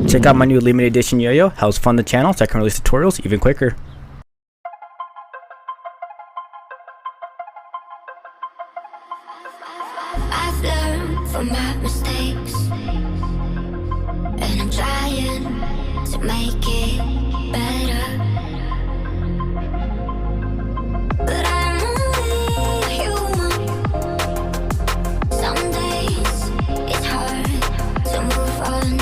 Check out my new limited edition yo-yo, helps fund the channel so I can release tutorials even quicker. I've learned from my mistakes, and I'm trying to make it better. But I'm only human. Some days it's hard to move on,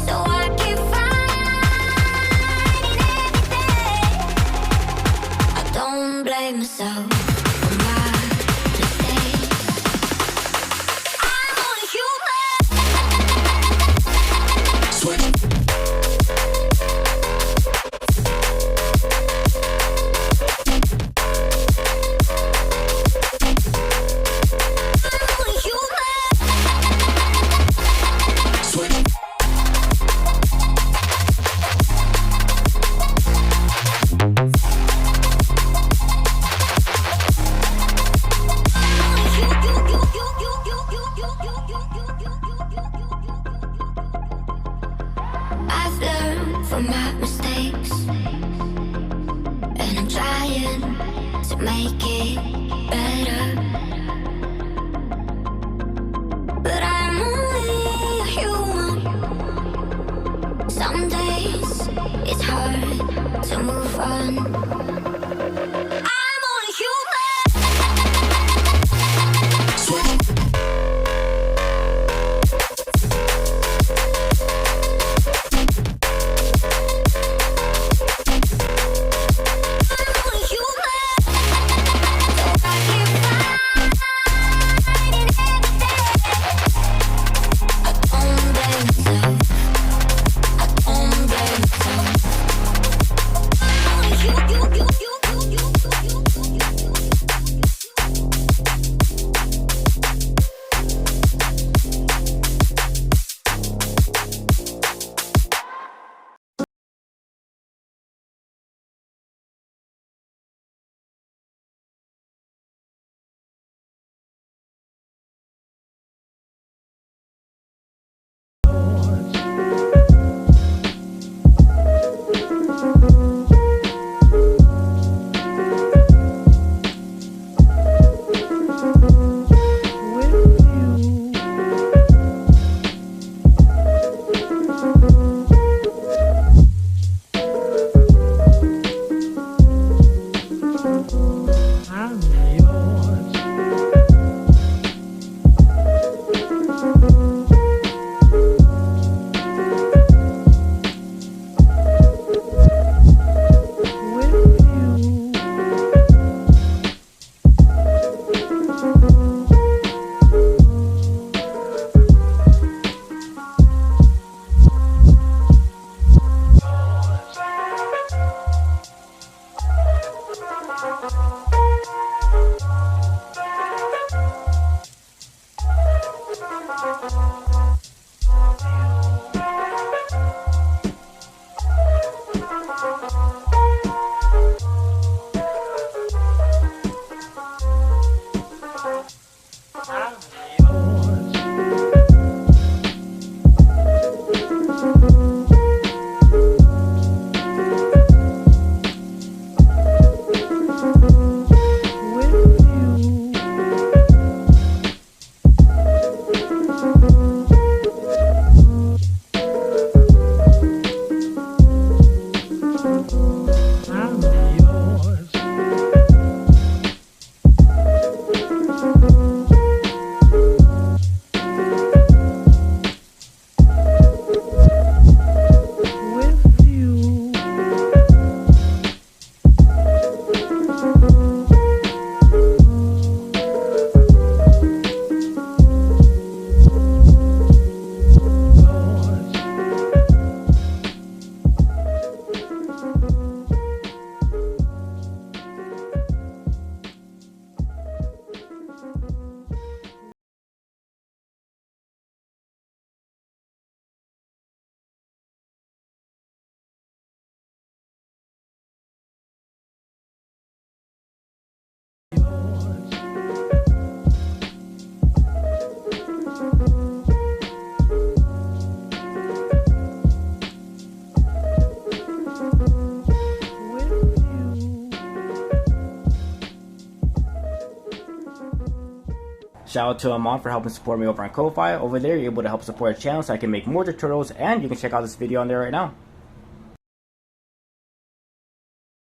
so I keep fighting every day. I don't blame myself for my mistakes. I'm only human. I'm only human. I've learned from my mistakes, and I'm trying to make it better. But I'm only a human. Some days it's hard to move on. I'm only human. I'm only human. So I keep fighting every day. I don't blame myself. I don't blame myself. I'm only human. Shout out to Amon for helping support me over on Ko-Fi. Over there, you're able to help support the channel so I can make more tutorials, and you can check out this video on there right now.